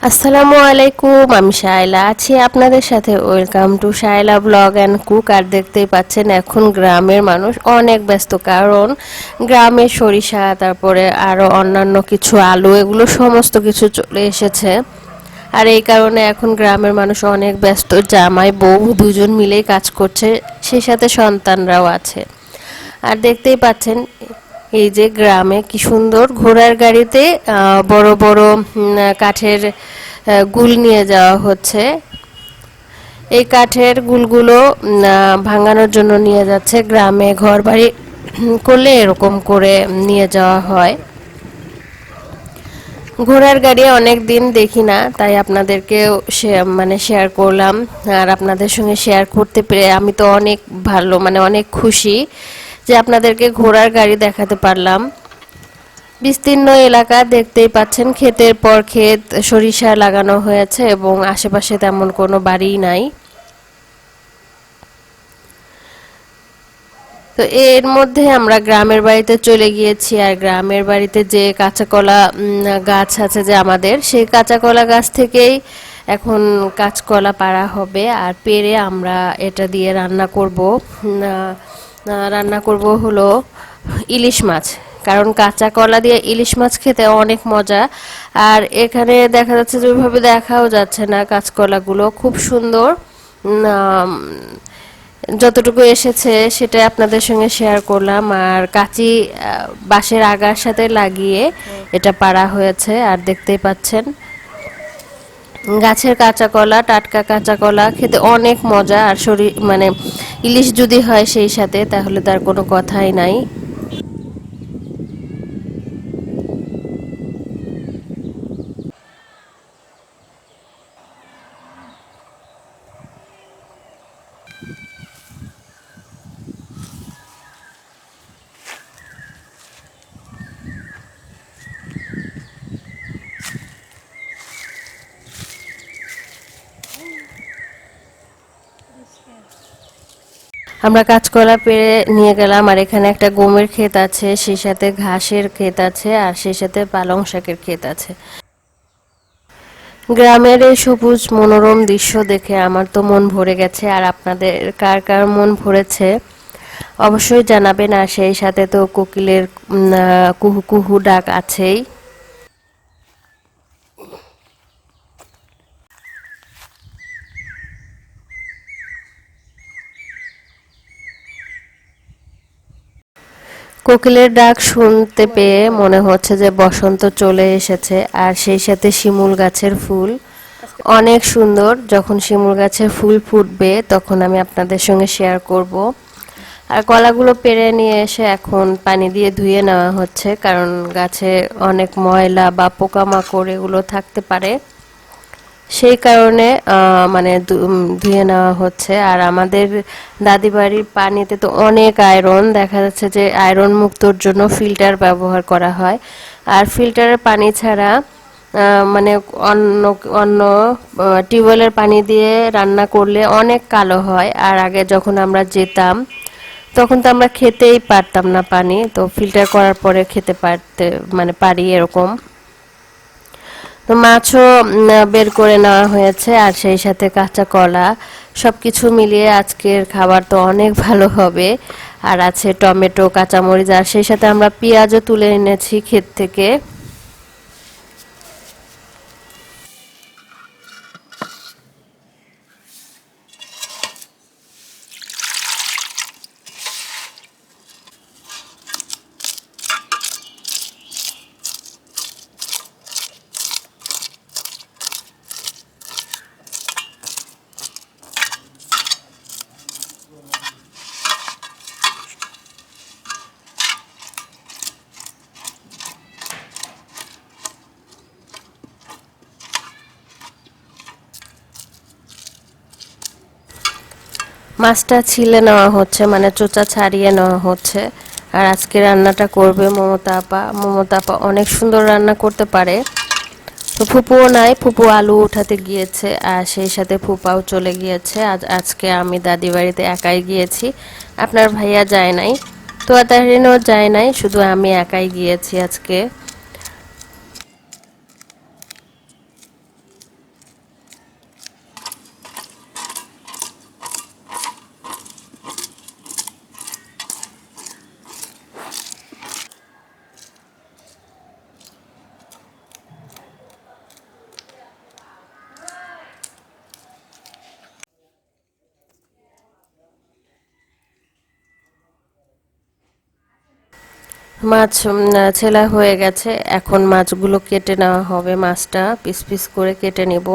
আসসালামু আলাইকুম, আমি শায়লা আছি আপনাদের সাথে। Welcome to Shaila blog and cook. আর দেখতেই পাচ্ছেন এখন গ্রামের মানুষ অনেক ব্যস্ত, কারণ গ্রামে সরিষা, তারপরে আরও অন্যান্য কিছু আলু, এগুলো সমস্ত কিছু চলে এসেছে। আর এই কারণে এখন গ্রামের মানুষ অনেক ব্যস্ত, জামাই বউ দুজন মিলেই কাজ করছে, সেই সাথে সন্তানরাও আছে। আর দেখতেই পাচ্ছেন এই যে গ্রামে কি সুন্দর ঘোড়ার গাড়িতে বড় বড় কাঠের গুল নিয়ে যাওয়া হচ্ছে। এই কাঠের গুলগুলো ভাঙানোর জন্য নিয়ে যাচ্ছে। গ্রামে ঘর বাড়ি করলে এরকম করে নিয়ে যাওয়া হয়। ঘোড়ার গাড়ি অনেক দিন দেখি না, তাই আপনাদেরকে শেয়ার করলাম। আর আপনাদের সঙ্গে শেয়ার করতে পেরে আমি তো অনেক ভালো, অনেক খুশি যে আপনাদেরকে ঘোড়ার গাড়ি দেখাতে পারলাম। বিস্তীর্ণ এলাকা দেখতেই পাচ্ছেন, ক্ষেতের পর ক্ষেত সরিষা লাগানো হয়েছে এবং আশেপাশে তেমন কোনো বাড়ি নাই। তো এর মধ্যে আমরা গ্রামের বাড়িতে চলে গিয়েছি। আর গ্রামের বাড়িতে যে কাঁচা কলা গাছ আছে যে আমাদের, সেই কাঁচা কলা গাছ থেকেই এখন কাঁচকলা পাড়া হবে। আর পেড়ে আমরা এটা দিয়ে রান্না করব হলো ইলিশ মাছ। কারণ কাঁচা কলা দিয়ে ইলিশ মাছ খেতে অনেক মজা। আর এখানে দেখা যাচ্ছে যে ওইভাবে দেখাও যাচ্ছে না, কাঁচকলাগুলো খুব সুন্দর। যতটুকু এসেছে সেটা আপনাদের সঙ্গে শেয়ার করলাম। আর কাঁচি বাঁশের আগার সাথে লাগিয়ে এটা পাড়া হয়েছে। আর দেখতেই পাচ্ছেন গাছের কাঁচা কলা, টাটকা কাঁচা কলা খেতে অনেক মজা। আর শরীর ইলিশ যদি হয় সেই সাথে, তাহলে তার কোনো কথাই নাই। আমরা কাঁচকলা পেড়ে নিয়ে গেলাম। আর এখানে একটা গমের ক্ষেত আছে, সেই সাথে ঘাসের ক্ষেত আছে, আর সেই সাথে পালং শাকের ক্ষেত আছে। গ্রামের এই সবুজ মনোরম দৃশ্য দেখে আমার তো মন ভরে গেছে। আর আপনাদের কার কার মন ভরেছে অবশ্যই জানাবেন। আর সেই সাথে তো কোকিলের কুহু কুহু ডাক আছেই। কোকিলের ডাক শুনতে পেয়ে মনে হচ্ছে যে বসন্ত চলে এসেছে। আর সেই সাথে শিমুল গাছের ফুল অনেক সুন্দর। যখন শিমুল গাছের ফুল ফুটবে তখন আমি আপনাদের সঙ্গে শেয়ার করব। আর কলাগুলো পেড়ে নিয়ে এসে এখন পানি দিয়ে ধুয়ে নেওয়া হচ্ছে, কারণ গাছে অনেক ময়লা বা পোকামাকড় এগুলো থাকতে পারে, সেই কারণে ধুয়ে নেওয়া হচ্ছে। আর আমাদের দাদি বাড়ির পানিতে তো অনেক আয়রন, দেখা যাচ্ছে যে আয়রন মুক্তর জন্য ফিল্টার ব্যবহার করা হয়। আর ফিল্টারের পানি ছাড়া মানে অন্য অন্য টিউবওয়েলের পানি দিয়ে রান্না করলে অনেক কালো হয়। আর আগে যখন আমরা যেতাম তখন তো আমরা খেতেই পারতাম না পানি, তো ফিল্টার করার পরে খেতে পারি এরকম। তো মাছও বের করে নেওয়া হয়েছে, আর সেই সাথে কাঁচা কলা, সবকিছু মিলিয়ে আজকের খাবার তো অনেক ভালো হবে। আর আছে টমেটো, কাঁচামরিচ, আর সেই সাথে আমরা পেঁয়াজও তুলে এনেছি ক্ষেত থেকে। মাছটা ছিলে নেওয়া হচ্ছে, চোচা ছাড়িয়ে নেওয়া হচ্ছে। আর আজকে রান্নাটা করবে মমতা আপা। মমতা আপা অনেক সুন্দর রান্না করতে পারে। তো ফুপুও নাই, ফুপু আলু উঠাতে গিয়েছে। আর সেই সাথে ফুপাও চলে গিয়েছে। আজকে আমি দাদি বাড়িতে একাই গিয়েছি, আপনার ভাইয়া যায় নাই, তো তাহরিনও যায় নাই, শুধু আমি একাই গিয়েছি আজকে। মাছ ছেলা হয়ে গেছে, এখন মাছগুলো কেটে নেওয়া হবে, মাছটা পিস পিস করে কেটে নিব।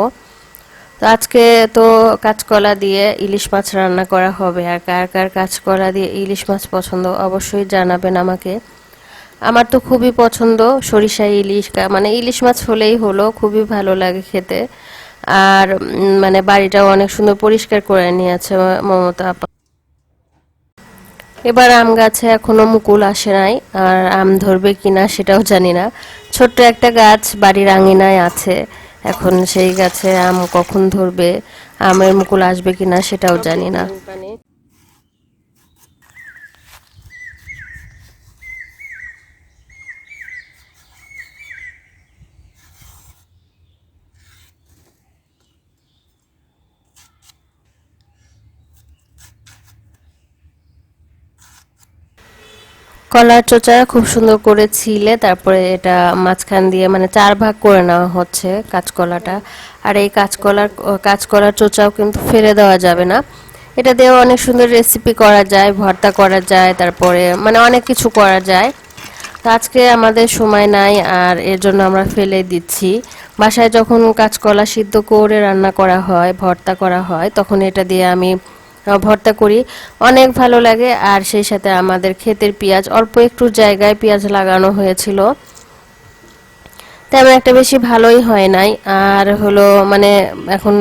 তো আজকে তো কাঁচকলা দিয়ে ইলিশ মাছ রান্না করা হবে, আর কার কার কাঁচকলা দিয়ে ইলিশ মাছ পছন্দ অবশ্যই জানাবেন আমাকে। আমার তো খুবই পছন্দ সরিষা ইলিশ, মানে ইলিশ মাছ হলেই হলো, খুবই ভালো লাগে খেতে। আর মানে বাড়িটাও অনেক সুন্দর পরিষ্কার করে নিয়েছে মমতা আপা। এবার আম গাছে এখনো মুকুল আসে নাই, আর আম ধরবে কিনা সেটাও জানি না। ছোট্ট একটা গাছ বাড়ির আঙিনায় আছে, এখন সেই গাছে আম কখন ধরবে, আমের মুকুল আসবে কিনা সেটাও জানি না। কলার চোচা খুব সুন্দর করে ছিলে তারপরে এটা মাঝখান দিয়ে মানে 4 ভাগ করে নেওয়া হচ্ছে কাঁচকলাটা। আর এই কাঁচকলার চোচাও কিন্তু ফেলে দেওয়া যাবে না, এটা দিয়ে অনেক সুন্দর রেসিপি করা যায়, ভর্তা করা যায়, তারপরে মানে অনেক কিছু করা যায়। তো আজকে আমাদের সময় নাই, আর এর জন্য আমরা ফেলে দিচ্ছি। বাসায় যখন কাঁচকলা সিদ্ধ করে রান্না করা হয়, ভর্তা করা হয়, তখন এটা দিয়ে আমি ভর্তা করি, অনেক ভালো লাগে। আর সেই সাথে আমাদের ক্ষেতের পেঁয়াজ, অল্প একটু জায়গায় পেঁয়াজ লাগানো হয়েছিল, তেমন একটা বেশি ভালোই হয় নাই। আর হলো মানে এখন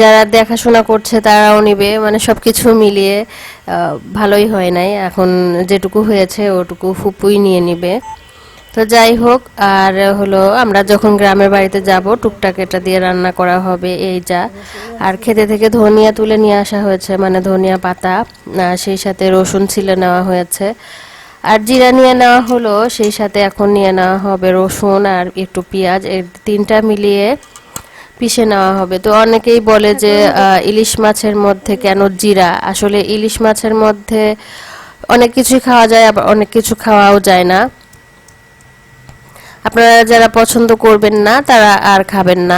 যারা দেখাশোনা করছে তারাও নিবে, মানে সবকিছু মিলিয়ে ভালোই হয় নাই। এখন যেটুকু হয়েছে ওটুকু ফুপুই নিয়ে নিবে। তো যাই হোক, আর হলো আমরা যখন গ্রামের বাড়িতে যাব টুকটাক এটা দিয়ে রান্না করা হবে এই যা। আর খেতে থেকে ধনিয়া তুলে নিয়ে আসা হয়েছে, মানে ধনিয়া পাতা, সেই সাথে রসুন ছিলে নেওয়া হয়েছে, আর জিরা নিয়ে নেওয়া হলো, সেই সাথে এখন নিয়ে নেওয়া হবে রসুন আর একটু পেঁয়াজ, এই তিনটা মিলিয়ে পিষে নেওয়া হবে। তো অনেকেই বলে যে ইলিশ মাছের মধ্যে কেন জিরা, আসলে ইলিশ মাছের মধ্যে অনেক কিছুই খাওয়া যায়, আবার অনেক কিছু খাওয়াও যায় না। আপনারা যারা পছন্দ করবেন না তারা আর খাবেন না।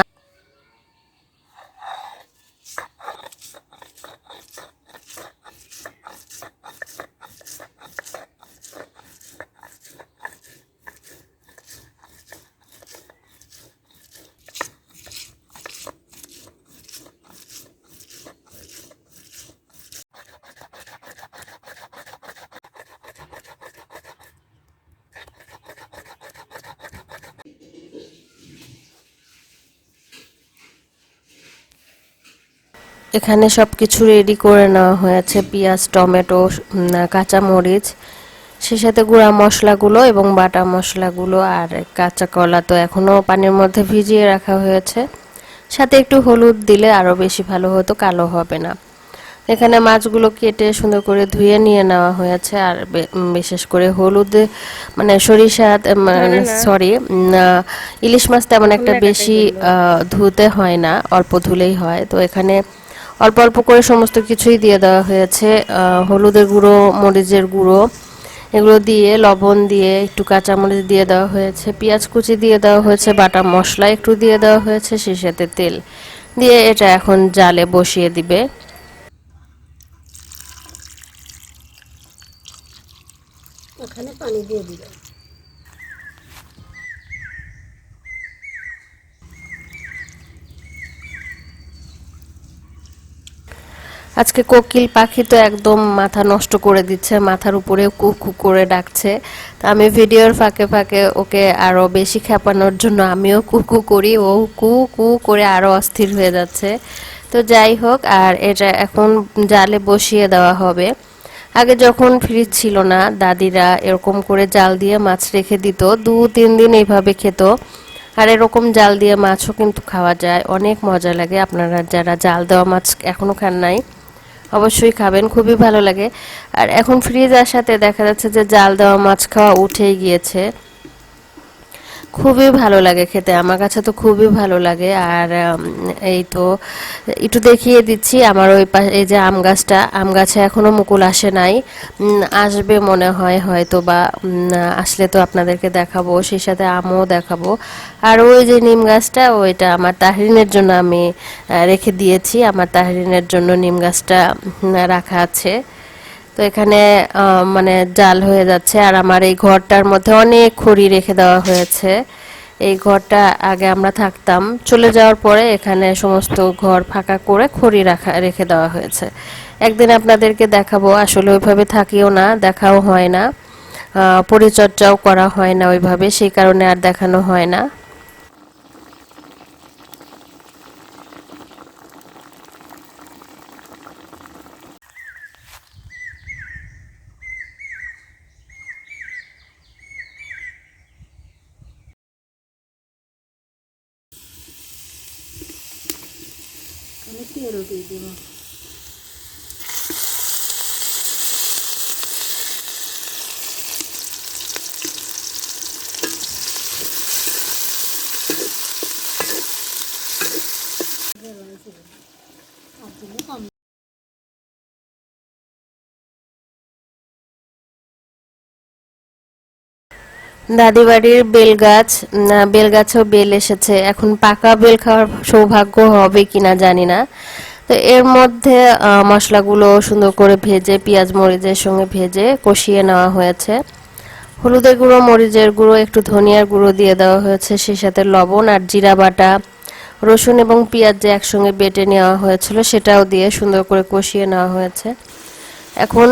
এখানে সবকিছু রেডি করে নেওয়া হয়েছে, পেঁয়াজ, টমেটো, কাঁচা মরিচ, সেই সাথে গুঁড়া মশলাগুলো এবং বাটা মশলাগুলো, আর কাঁচা কলা তো এখনো পানির মধ্যে ভিজিয়ে রাখা হয়েছে, সাথে একটু হলুদ দিলে আরো বেশি ভালো হতো, কালো হবে না। এখানে মাছগুলো কেটে সুন্দর করে ধুয়ে নিয়ে নেওয়া হয়েছে, আর বিশেষ করে হলুদ মানে সরিষা, মানে সরি, ইলিশ মাছ তেমন একটা বেশি ধুতে হয় না, অল্প ধুলেই হয়। তো এখানে অল্প অল্প করে সমস্ত কিছুই দিয়ে দেওয়া হয়েছে, হলুদের গুঁড়ো, মরিচের গুঁড়ো, এগুলো দিয়ে লবণ দিয়ে একটু কাঁচামরিচ দিয়ে দেওয়া হয়েছে, পেঁয়াজ কুচি দিয়ে দেওয়া হয়েছে, বাটা মশলা একটু দিয়ে দেওয়া হয়েছে, সেই সাথে তেল দিয়ে এটা এখন জালে বসিয়ে দিবে। ওখানে পানি দিয়ে দিবে। আজকে কোকিল পাখি তো একদম মাথা নষ্ট করে দিচ্ছে, মাথার উপরে কু কু করে ডাকছে। তো আমি ভিডিওর ফাঁকে ফাঁকে ওকে আরো বেশি খেপানোর জন্য আমিও কু কু করি, ও কু কু করে আরো অস্থির হয়ে যাচ্ছে। তো যাই হোক, আর এটা এখন জালে বসিয়ে দেওয়া হবে। আগে যখন ফ্রিজ ছিল না, দাদিরা এরকম করে জাল দিয়ে মাছ রেখে দিত, 2-3 দিন এইভাবে খেত। আর এরকম জাল দিয়ে মাছও কিন্তু খাওয়া যায়, অনেক মজা লাগে। আপনারা যারা জাল দেওয়া মাছ এখনো খান নাই অবশ্যই খাবেন, খুবই ভালো লাগে। আর এখন ফ্রিজ আসাতে দেখা যাচ্ছে যে জাল দেওয়া মাছ খাওয়া উঠেই গিয়েছে, খুবই ভালো লাগে খেতে, আমার কাছে তো খুবই ভালো লাগে। আর এই তো একটু দেখিয়ে দিচ্ছি আমার ওই এই যে আম গাছে এখনো মুকুল আসে নাই, আসবে মনে হয়, হয়তো বা আসলে তো আপনাদেরকে দেখাবো, সেই সাথে আমও দেখাবো। আর ওই যে নিম গাছটা, ওইটা আমার তাহরিনের জন্য আমি রেখে দিয়েছি, আমার তাহরিনের জন্য নিম গাছটা রাখা আছে। তো এখানে মানে জাল হয়ে যাচ্ছে। আর আমার এই ঘরটার মধ্যে অনেক খড়ি রেখে দেওয়া হয়েছে। এই ঘরটা আগে আমরা থাকতাম, চলে যাওয়ার পরে এখানে সমস্ত ঘর ফাঁকা করে খড়ি রেখে দেওয়া হয়েছে। একদিন আপনাদেরকে দেখাবো। আসলে ওইভাবে থাকিও না, দেখাও হয় না, পরিচর্যাও করা হয় না ওইভাবে, সেই কারণে আর দেখানো হয় না। আমি তেল দিয়ে দেবো। দাদি বাড়ির বেল গাছেও বেল এসেছে। এখন পাকা বেল খাওয়ার সৌভাগ্য হবে কিনা জানি না। তো এর মধ্যে মশলাগুলো সুন্দর করে ভেজে পেঁয়াজ মরিচের সঙ্গে ভেজে কষিয়ে নেওয়া হয়েছে। হলুদের গুঁড়ো, মরিচের গুঁড়ো, একটু ধনিয়ার গুঁড়ো দিয়ে দেওয়া হয়েছে, সেই সাথে লবণ আর জিরা বাটা, রসুন এবং পেঁয়াজ যে একসঙ্গে বেটে নেওয়া হয়েছিল সেটাও দিয়ে সুন্দর করে কষিয়ে নেওয়া হয়েছে। এখন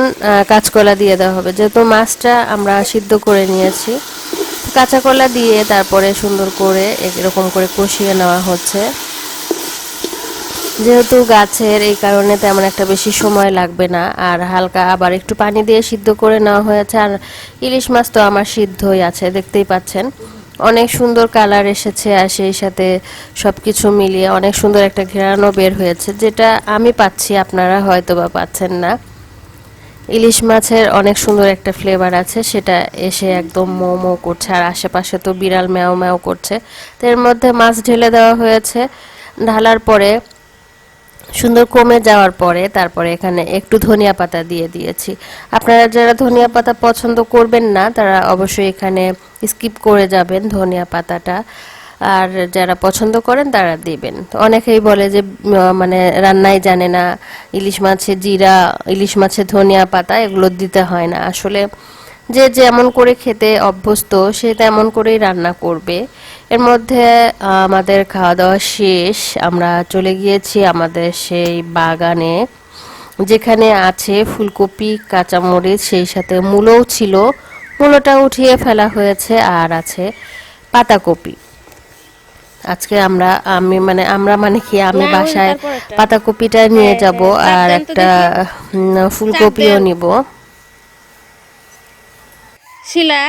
কাঁচকলা দিয়ে দেওয়া হবে। যেহেতু মাছটা আমরা সিদ্ধ করে নিয়েছি, কাঁচা কলা দিয়ে তারপরে সুন্দর করে এরকম করে কষিয়ে নেওয়া হচ্ছে। যেহেতু গাছের, এই কারণে তেমন একটা বেশি সময় লাগবে না। আর হালকা আবার একটু পানি দিয়ে সিদ্ধ করে নেওয়া হয়েছে। আর ইলিশ মাছ তো আমার সিদ্ধই আছে, দেখতেই পাচ্ছেন। অনেক সুন্দর কালার এসেছে, আর সেই সাথে সবকিছু মিলিয়ে অনেক সুন্দর একটা ঘ্রাণও বের হয়েছে, যেটা আমি পাচ্ছি, আপনারা হয়তো বা পাচ্ছেন না। ইলিশ মাছের অনেক সুন্দর একটা ফ্লেভার আছে, সেটা এসে একদম মৌ মৌ করছে। আর আশেপাশে তো বিড়াল ম্যাও ম্যাও করছে। তো এর মধ্যে মাছ ঢেলে দেওয়া হয়েছে। ঢালার পরে সুন্দর কমে যাওয়ার পরে তারপরে এখানে একটু ধনিয়া পাতা দিয়ে দিয়েছি। আপনারা যারা ধনিয়া পাতা পছন্দ করবেন না তারা অবশ্যই এখানে স্কিপ করে যাবেন ধনিয়া পাতাটা। আর যারা পছন্দ করেন তারা দিবেন। তো অনেকেই বলে যে মানে রান্নাই জানে না, ইলিশ মাছে জিরা, ইলিশ মাছে ধনিয়া পাতা এগুলো দিতে হয় না। আসলে যে যেমন করে খেতে অভ্যস্ত সে তেমন করেই রান্না করবে। এর মধ্যে আমাদের খাওয়া দাওয়া শেষ। আমরা চলে গিয়েছি আমাদের সেই বাগানে, যেখানে আছে ফুলকপি, কাঁচামরিচ, সেই সাথে মূলও ছিল। মূলটা উঠিয়ে ফেলা হয়েছে, আর আছে পাতাকপি। আজকে আমরা মানে কি, আমি বাসায় পাতাকপিটা নিয়ে যাব আর একটা ফুলকপিও নিব। শিলা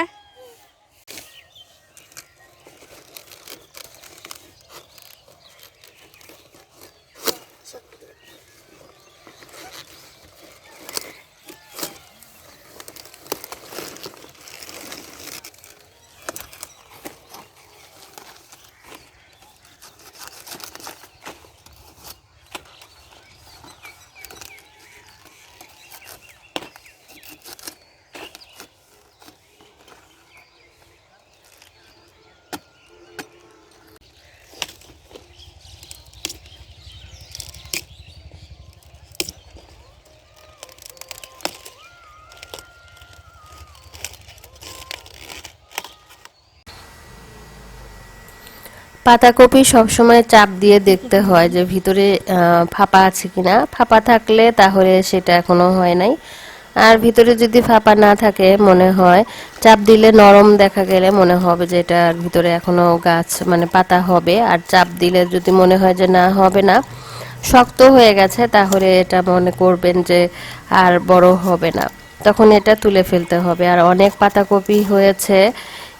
পাতাকপি সবসময় চাপ দিয়ে দেখতে হয় যে ভিতরে ফাঁপা আছে কিনা। ফাঁপা থাকলে তাহলে সেটা এখনো হয় নাই। আর ভিতরে যদি ফাঁপা না থাকে, মনে হয় চাপ দিলে নরম দেখা গেলে মনে হবে যে এটার ভিতরে এখনো গাছ মানে পাতা হবে। আর চাপ দিলে যদি মনে হয় যে না, হবে না, শক্ত হয়ে গেছে, তাহলে এটা মনে করবেন যে আর বড় হবে না, তখন এটা তুলে ফেলতে হবে। আর অনেক পাতাকপি হয়েছে,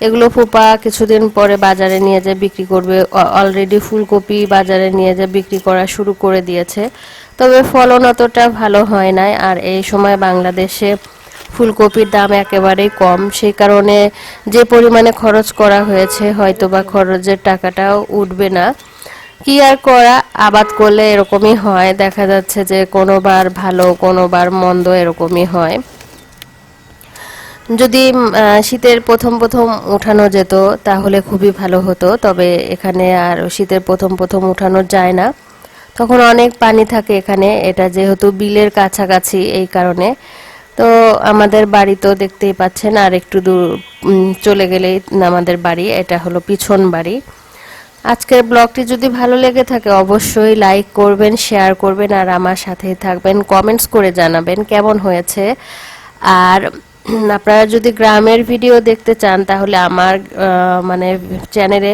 এগুলো ফুপা কিছুদিন পরে বাজারে নিয়ে যেয়ে বিক্রি করবে। অলরেডি ফুলকপি বাজারে নিয়ে যেয়ে বিক্রি করা শুরু করে দিয়েছে, তবে ফলন অতটা ভালো হয় নাই। আর এই সময় বাংলাদেশে ফুলকপির দাম একেবারেই কম, সেই কারণে যে পরিমাণে খরচ করা হয়েছে হয়তোবা খরচের টাকাটাও উঠবে না। কি আর করা, আবাদ করলে এরকমই হয়, দেখা যাচ্ছে যে কোনোবার ভালো কোনোবার মন্দ এরকমই হয়। যদি শীতের প্রথম প্রথম উঠানো যেত তাহলে খুবই ভালো হতো, তবে এখানে আর শীতের প্রথম প্রথম উঠানো যায় না, তখন অনেক পানি থাকে এখানে। এটা যেহেতু বিলের কাছাকাছি, এই কারণে তো আমাদের বাড়ি তো দেখতেই পাচ্ছেন, আর একটু দূর চলে গেলেই আমাদের বাড়ি। এটা হলো পিছন বাড়ি। আজকের ব্লগটি যদি ভালো লেগে থাকে অবশ্যই লাইক করবেন, শেয়ার করবেন, আর আমার সাথেই থাকবেন। কমেন্টস করে জানাবেন কেমন হয়েছে। আর আপনারা যদি গ্রামের ভিডিও দেখতে চান তাহলে আমার মানে চ্যানেলে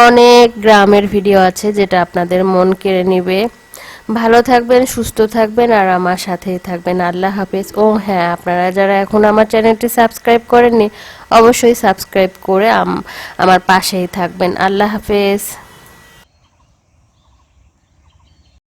অনেক গ্রামের ভিডিও আছে, যেটা আপনাদের মন কেড়ে নেবে। ভালো থাকবেন, সুস্থ থাকবেন, আর আমার সাথেই থাকবেন। আল্লাহ হাফেজ। ও হ্যাঁ, আপনারা যারা এখন আমার চ্যানেলটি সাবস্ক্রাইব করেননি অবশ্যই সাবস্ক্রাইব করে আমার পাশেই থাকবেন। আল্লাহ হাফেজ।